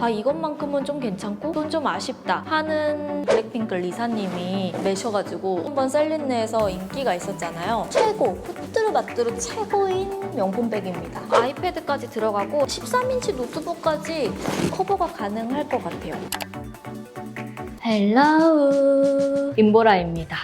아 이것만큼은 좀 괜찮고 돈 좀 아쉽다 하는 블랙핑크 리사님이 매셔가지고 한번 셀린느에서 인기가 있었잖아요. 최고! 후뚜루마뚜루 최고인 명품백입니다. 아이패드까지 들어가고 13인치 노트북까지 커버가 가능할 것 같아요. 헬로우 임보라입니다.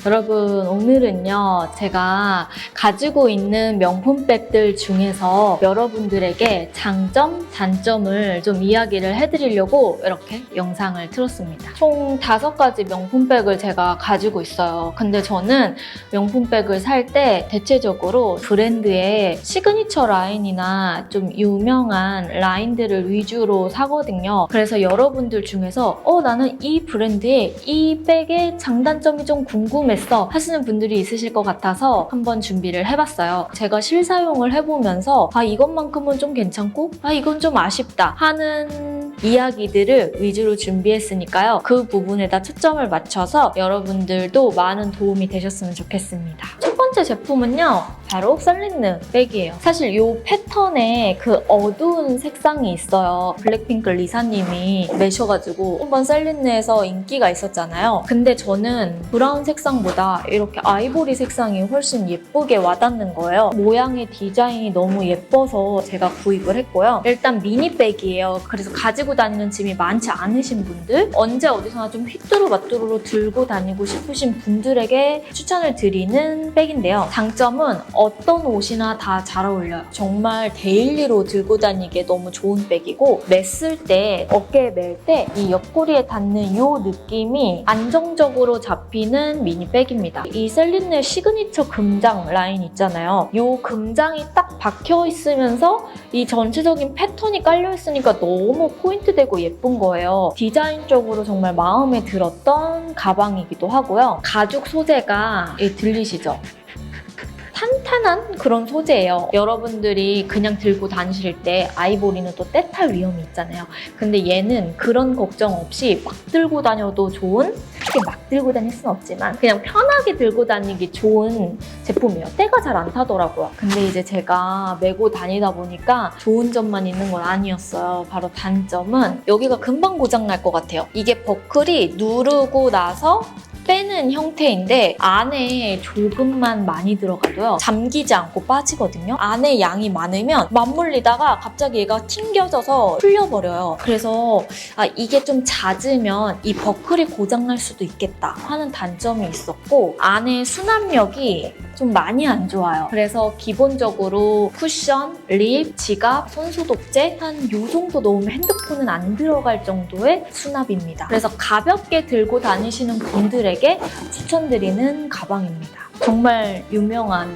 여러분 오늘은요 제가 가지고 있는 명품백들 중에서 여러분들에게 장점, 단점을 좀 이야기를 해드리려고 이렇게 영상을 틀었습니다. 총 5가지 명품백을 제가 가지고 있어요. 근데 저는 명품백을 살 때 대체적으로 브랜드의 시그니처 라인이나 좀 유명한 라인들을 위주로 사거든요. 그래서 여러분들 중에서 나는 이 브랜드의 이 백의 장단점이 좀 궁금했어 하시는 분들이 있으실 것 같아서 한번 준비를 해봤어요. 제가 실사용을 해보면서 이것만큼은 좀 괜찮고 이건 좀 아쉽다 하는 이야기들을 위주로 준비했으니까요. 그 부분에다 초점을 맞춰서 여러분들도 많은 도움이 되셨으면 좋겠습니다. 첫 번째 제품은요. 바로 셀린느 백이에요. 사실 이 패턴에 그 어두운 색상이 있어요. 블랙핑크 리사님이 매셔가지고 한번 셀린느에서 인기가 있었잖아요. 근데 저는 브라운 색상보다 이렇게 아이보리 색상이 훨씬 예쁘게 와닿는 거예요. 모양의 디자인이 너무 예뻐서 제가 구입을 했고요. 일단 미니백이에요. 그래서 가지고 다니는 짐이 많지 않으신 분들, 언제 어디서나 좀 휘뚜루마뚜루로 들고 다니고 싶으신 분들에게 추천을 드리는 백인데요. 장점은 어떤 옷이나 다 잘 어울려요. 정말 데일리로 들고 다니기에 너무 좋은 백이고 맸을 때, 어깨에 멜 때 이 옆구리에 닿는 이 느낌이 안정적으로 잡히는 미니백입니다. 이 셀린느의 시그니처 금장 라인 있잖아요. 이 금장이 딱 박혀 있으면서 이 전체적인 패턴이 깔려 있으니까 너무 포인트되고 예쁜 거예요. 디자인적으로 정말 마음에 들었던 가방이기도 하고요. 가죽 소재가 들리시죠? 탄탄한 그런 소재예요. 여러분들이 그냥 들고 다니실 때 아이보리는 또 때탈 위험이 있잖아요. 근데 얘는 그런 걱정 없이 막 들고 다녀도 좋은, 크게 막 들고 다닐 순 없지만 그냥 편하게 들고 다니기 좋은 제품이에요. 때가 잘 안 타더라고요. 근데 이제 제가 메고 다니다 보니까 좋은 점만 있는 건 아니었어요. 바로 단점은 여기가 금방 고장 날 것 같아요. 이게 버클이 누르고 나서 빼는 형태인데 안에 조금만 많이 들어가도요 잠기지 않고 빠지거든요. 안에 양이 많으면 맞물리다가 갑자기 얘가 튕겨져서 풀려버려요. 그래서 이게 좀 잦으면 이 버클이 고장날 수도 있겠다 하는 단점이 있었고, 안에 수납력이 좀 많이 안 좋아요. 그래서 기본적으로 쿠션, 립, 지갑, 손소독제 한 요 정도 넣으면 핸드폰은 안 들어갈 정도의 수납입니다. 그래서 가볍게 들고 다니시는 분들에게 추천드리는 가방입니다. 정말 유명한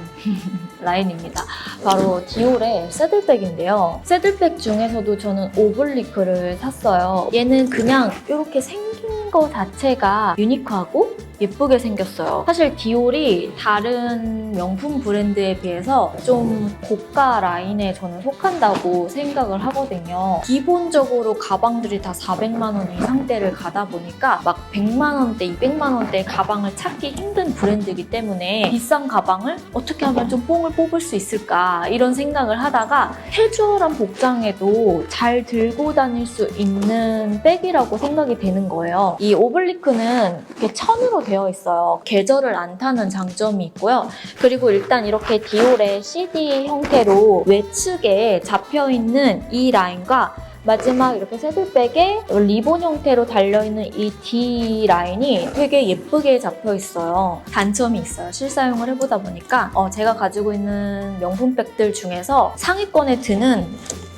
라인입니다. 바로 디올의 새들백인데요. 새들백 중에서도 저는 오블리크를 샀어요. 얘는 그냥 이렇게 생긴 거 자체가 유니크하고 예쁘게 생겼어요. 사실 디올이 다른 명품 브랜드에 비해서 좀 고가 라인에 저는 속한다고 생각을 하거든요. 기본적으로 가방들이 다 400만 원 이상대를 가다 보니까 막 100만 원대, 200만 원대 가방을 찾기 힘든 브랜드이기 때문에 비싼 가방을 어떻게 하면 좀 뽕을 뽑을 수 있을까 이런 생각을 하다가 캐주얼한 복장에도 잘 들고 다닐 수 있는 백이라고 생각이 되는 거예요. 이 오블리크는 이렇게 천으로 되어 있어요. 계절을 안 타는 장점이 있고요. 그리고 일단 이렇게 디올의 CD 형태로 외측에 잡혀있는 이 라인과 마지막 이렇게 새들백에 리본 형태로 달려있는 이 D 라인이 되게 예쁘게 잡혀있어요. 단점이 있어요. 실사용을 해보다 보니까 제가 가지고 있는 명품백들 중에서 상위권에 드는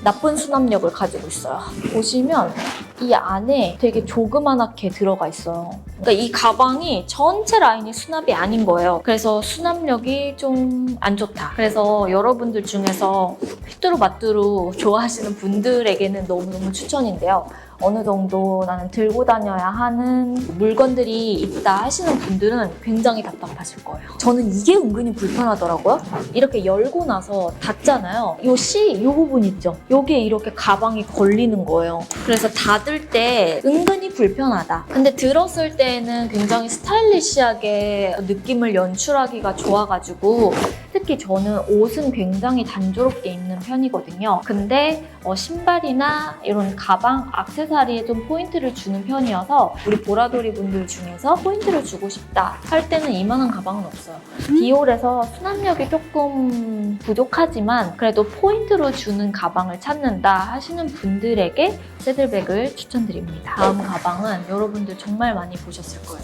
나쁜 수납력을 가지고 있어요. 보시면 이 안에 되게 조그만하게 들어가 있어요. 그러니까 이 가방이 전체 라인이 수납이 아닌 거예요. 그래서 수납력이 좀 안 좋다. 그래서 여러분들 중에서 휘뚜루마뚜루 좋아하시는 분들에게는 너무너무 추천인데요. 어느 정도 나는 들고 다녀야 하는 물건들이 있다 하시는 분들은 굉장히 답답하실 거예요. 저는 이게 은근히 불편하더라고요. 이렇게 열고 나서 닫잖아요. 이 부분 있죠? 여기에 이렇게 가방이 걸리는 거예요. 그래서 닫을 때 은근히 불편하다. 근데 들었을 때는 굉장히 스타일리시하게 느낌을 연출하기가 좋아가지고 특히 저는 옷은 굉장히 단조롭게 입는 편이거든요. 근데 신발이나 이런 가방, 액세서리에 좀 포인트를 주는 편이어서 우리 보라돌이 분들 중에서 포인트를 주고 싶다 할 때는 이만한 가방은 없어요. 디올에서 수납력이 조금 부족하지만 그래도 포인트로 주는 가방을 찾는다 하시는 분들에게 새들백을 추천드립니다. 다음 가방은 여러분들 정말 많이 보셨을 거예요.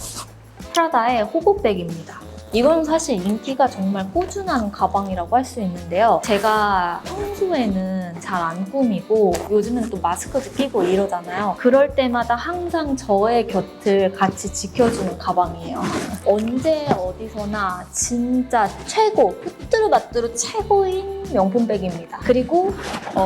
프라다의 호보백입니다. 이건 사실 인기가 정말 꾸준한 가방이라고 할 수 있는데요. 제가 평소에는 잘 안 꾸미고 요즘은 또 마스크도 끼고 이러잖아요. 그럴 때마다 항상 저의 곁을 같이 지켜주는 가방이에요. 언제 어디서나 진짜 최고, 푸뚜루마뚜루 최고인 명품백입니다. 그리고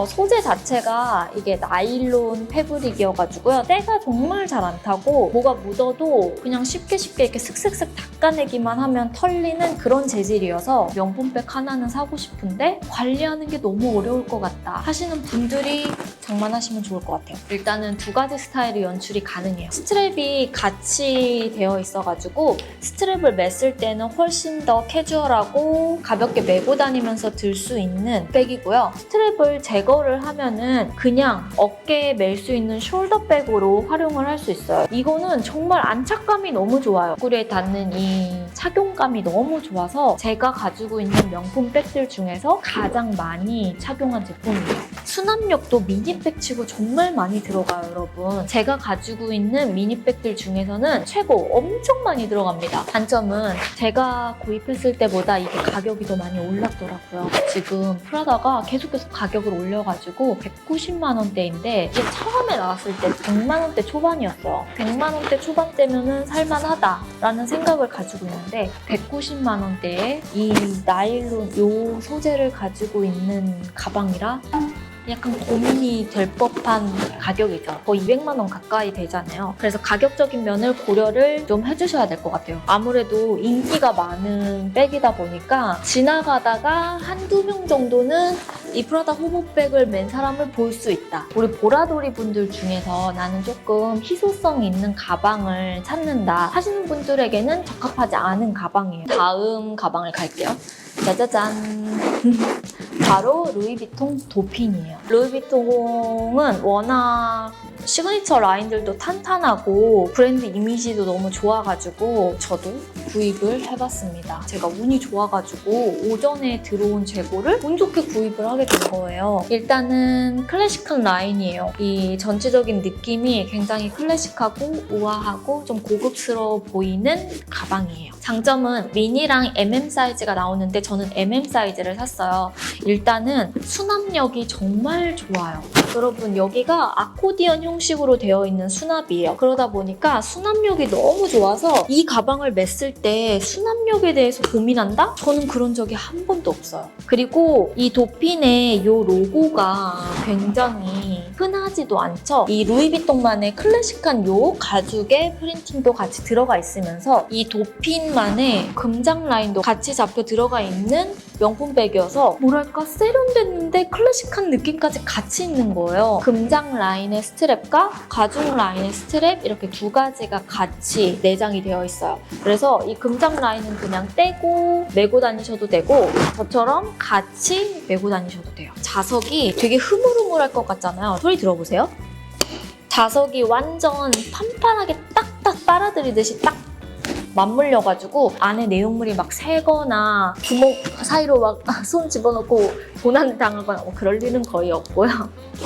소재 자체가 이게 나일론 패브릭이어가지고요. 때가 정말 잘 안 타고 뭐가 묻어도 그냥 쉽게 이렇게 슥슥슥 닦아내기만 하면 털리는 그런 재질이어서 명품백 하나는 사고 싶은데 관리하는 게 너무 어려울 것 같다 하시는 분들이 장만하시면 좋을 것 같아요. 일단은 두 가지 스타일의 연출이 가능해요. 스트랩이 같이 되어 있어가지고 스트랩을 맸을 때는 훨씬 더 캐주얼하고 가볍게 메고 다니면서 들 수 있는 백이고요. 스트랩을 제거를 하면은 그냥 어깨에 멜 수 있는 숄더백으로 활용을 할 수 있어요. 이거는 정말 안착감이 너무 좋아요. 옆구리에 닿는 이 착용감이 너무 좋아서 제가 가지고 있는 명품 백들 중에서 가장 많이 착용한 제품이에요. 수납력도 미니백 치고 정말 많이 들어가요, 여러분. 제가 가지고 있는 미니백들 중에서는 최고 엄청 많이 들어갑니다. 단점은 제가 구입했을 때보다 이게 가격이 더 많이 올랐더라고요. 지금 프라다가 계속해서 가격을 올려가지고 190만 원대인데 이게 처음에 나왔을 때 100만 원대 초반이었어요. 100만 원대 초반대면은 살만하다라는 생각을 가지고 있는데 190만 원대에 이 나일론 요 소재를 가지고 있는 가방이라 약간 고민이 될 법한 가격이죠. 거의 200만 원 가까이 되잖아요. 그래서 가격적인 면을 고려를 좀 해주셔야 될 것 같아요. 아무래도 인기가 많은 백이다 보니까 지나가다가 한두 명 정도는 이 프라다 호보백을 맨 사람을 볼 수 있다. 우리 보라돌이 분들 중에서 나는 조금 희소성 있는 가방을 찾는다 하시는 분들에게는 적합하지 않은 가방이에요. 다음 가방을 갈게요. 짜자잔. 바로 루이비통 도핀이에요. 루이비통은 워낙 시그니처 라인들도 탄탄하고 브랜드 이미지도 너무 좋아가지고 저도 구입을 해봤습니다. 제가 운이 좋아가지고 오전에 들어온 재고를 운 좋게 구입을 하게 된 거예요. 일단은 클래식한 라인이에요. 이 전체적인 느낌이 굉장히 클래식하고 우아하고 좀 고급스러워 보이는 가방이에요. 장점은 미니랑 MM 사이즈가 나오는데 저는 MM 사이즈를 샀어요. 일단은 수납력이 정말 좋아요. 여러분 여기가 아코디언 형식으로 되어 있는 수납이에요. 그러다 보니까 수납력이 너무 좋아서 이 가방을 맸을 때 수납력에 대해서 고민한다? 저는 그런 적이 한 번도 없어요. 그리고 이 도핀의 이 로고가 굉장히 흔하지도 않죠. 이 루이비통만의 클래식한 이 가죽의 프린팅도 같이 들어가 있으면서 이 도핀만의 금장 라인도 같이 잡혀 들어가 있는 명품백이어서 뭐랄까 세련됐는데 클래식한 느낌까지 같이 있는 거예요. 금장 라인의 스트랩과 가죽 라인의 스트랩 이렇게 두 가지가 같이 내장이 되어 있어요. 그래서 이 금장 라인은 그냥 떼고 메고 다니셔도 되고 저처럼 같이 메고 다니셔도 돼요. 자석이 되게 흐물흐물할 것 같잖아요. 소리 들어보세요. 자석이 완전 판판하게 딱딱 빨아들이듯이 딱 맞물려가지고 안에 내용물이 막 새거나 구멍 사이로 막 손 집어넣고 도난 당하거나 뭐 그럴 일은 거의 없고요.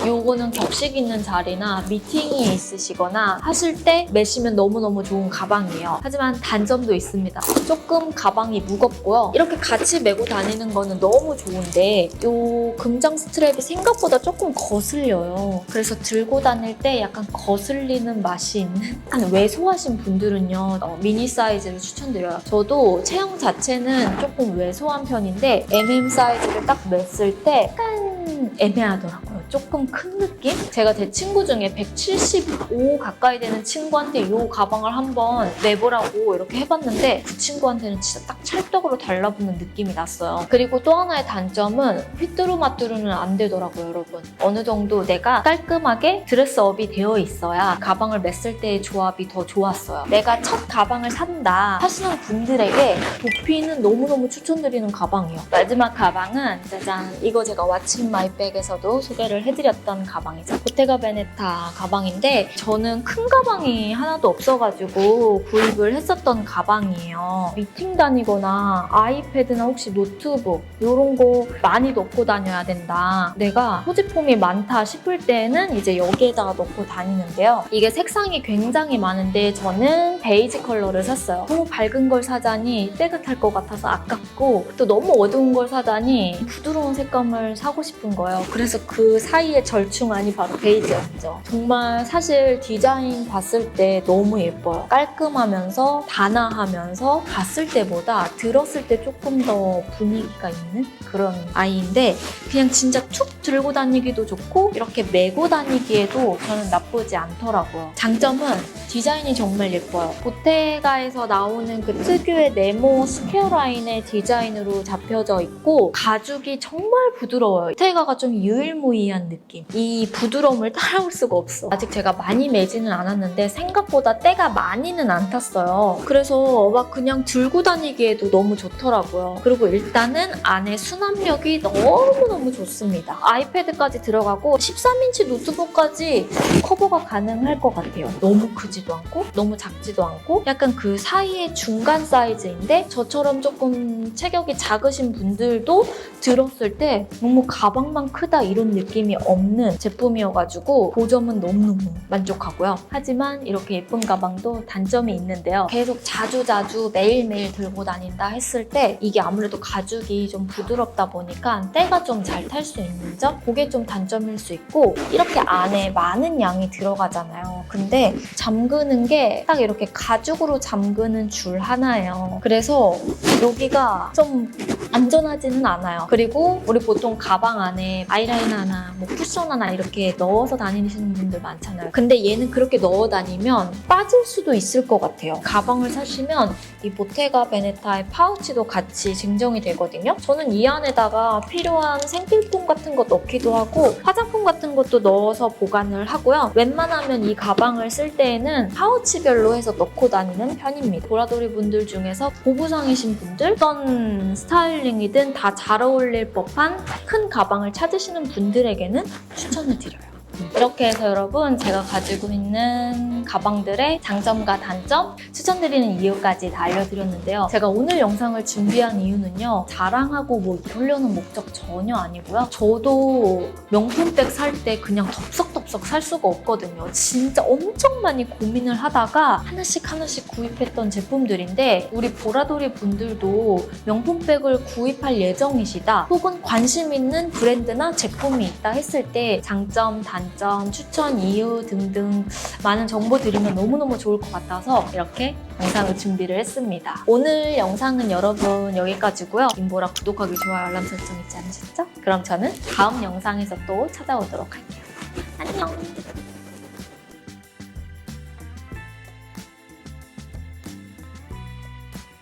요거는 격식 있는 자리나 미팅이 있으시거나 하실 때 매시면 너무너무 좋은 가방이에요. 하지만 단점도 있습니다. 조금 가방이 무겁고요. 이렇게 같이 메고 다니는 거는 너무 좋은데 요 금장 스트랩이 생각보다 조금 거슬려요. 그래서 들고 다닐 때 약간 거슬리는 맛이 있는 약간 왜소하신 분들은요 미니 사이즈를 추천드려요. 저도 체형 자체는 조금 왜소한 편인데 MM 사이즈를 딱 맸을 때 약간 애매하더라고요. 조금 큰 느낌? 제가 제 친구 중에 175 가까이 되는 친구한테 이 가방을 한번 내보라고 이렇게 해봤는데 그 친구한테는 진짜 딱 찰떡으로 달라붙는 느낌이 났어요. 그리고 또 하나의 단점은 휘뚜루마뚜루는 안 되더라고요, 여러분. 어느 정도 내가 깔끔하게 드레스업이 되어 있어야 가방을 맸을 때의 조합이 더 좋았어요. 내가 첫 가방을 산다 하시는 분들에게 도피는 너무너무 추천드리는 가방이에요. 마지막 가방은 짜잔! 이거 제가 왓츠 인 마이 백에서도 소개를 해드렸던 가방이죠. 보테가 베네타 가방인데 저는 큰 가방이 하나도 없어가지고 구입을 했었던 가방이에요. 미팅 다니거나 아이패드나 혹시 노트북 이런 거 많이 넣고 다녀야 된다. 내가 소지품이 많다 싶을 때는 이제 여기에다가 넣고 다니는데요. 이게 색상이 굉장히 많은데 저는 베이지 컬러를 샀어요. 너무 밝은 걸 사자니 때가 탈 것 같아서 아깝고 또 너무 어두운 걸 사자니 부드러운 색감을 사고 싶은 거예요. 그래서 그 사이의 절충안이 바로 베이지였죠. 정말 사실 디자인 봤을 때 너무 예뻐요. 깔끔하면서 단아하면서 봤을 때보다 들었을 때 조금 더 분위기가 있는 그런 아이인데 그냥 진짜 툭 들고 다니기도 좋고 이렇게 메고 다니기에도 저는 나쁘지 않더라고요. 장점은 디자인이 정말 예뻐요. 보테가에서 나오는 그 특유의 네모 스퀘어 라인의 디자인으로 잡혀져 있고 가죽이 정말 부드러워요. 보테가가 좀 유일무이한 느낌. 이 부드러움을 따라올 수가 없어. 아직 제가 많이 매지는 않았는데 생각보다 때가 많이는 안 탔어요. 그래서 막 그냥 들고 다니기에도 너무 좋더라고요. 그리고 일단은 안에 수납력이 너무너무 좋습니다. 아이패드까지 들어가고 13인치 노트북까지 커버가 가능할 것 같아요. 너무 크지도 않고 너무 작지도 않고 약간 그 사이의 중간 사이즈인데 저처럼 조금 체격이 작으신 분들도 들었을 때 너무 가방만 크다 이런 느낌이 없는 제품이어가지고 그 점은 너무너무 만족하고요. 하지만 이렇게 예쁜 가방도 단점이 있는데요. 계속 자주자주 매일매일 들고 다닌다 했을 때 이게 아무래도 가죽이 좀 부드럽다 보니까 때가 좀 잘 탈 수 있는 점? 그게 좀 단점일 수 있고 이렇게 안에 많은 양이 들어가잖아요. 근데 잠그는 게 딱 이렇게 가죽으로 잠그는 줄 하나예요. 그래서 여기가 좀 안전하지는 않아요. 그리고 우리 보통 가방 안에 아이라이너나 뭐 쿠션 하나 이렇게 넣어서 다니시는 분들 많잖아요. 근데 얘는 그렇게 넣어 다니면 빠질 수도 있을 것 같아요. 가방을 사시면 이 보테가 베네타의 파우치도 같이 증정이 되거든요. 저는 이 안에다가 필요한 생필품 같은 거 넣기도 하고 화장품 같은 것도 넣어서 보관을 하고요. 웬만하면 이 가방을 쓸 때에는 파우치별로 해서 넣고 다니는 편입니다. 보라돌이 분들 중에서 보부상이신 분들 어떤 스타일링이든 다 잘 어울릴 법한 큰 가방을 찾으시는 분들에게는 추천을 드려요. 이렇게 해서 여러분 제가 가지고 있는 가방들의 장점과 단점 추천드리는 이유까지 다 알려드렸는데요. 제가 오늘 영상을 준비한 이유는요. 자랑하고 뭐 이러려는 목적 전혀 아니고요. 저도 명품백 살 때 그냥 덥석덥석 살 수가 없거든요. 진짜 엄청 많이 고민을 하다가 하나씩 구입했던 제품들인데 우리 보라돌이 분들도 명품백을 구입할 예정이시다 혹은 관심 있는 브랜드나 제품이 있다 했을 때 장점, 단점, 추천 이유 등등 많은 정보 드리면 너무너무 좋을 것 같아서 이렇게 영상을 준비를 했습니다. 오늘 영상은 여러분 여기까지고요. 김보라 구독하기, 좋아요, 알람 설정 잊지 않으셨죠? 그럼 저는 다음 영상에서 또 찾아오도록 할게요. 안녕!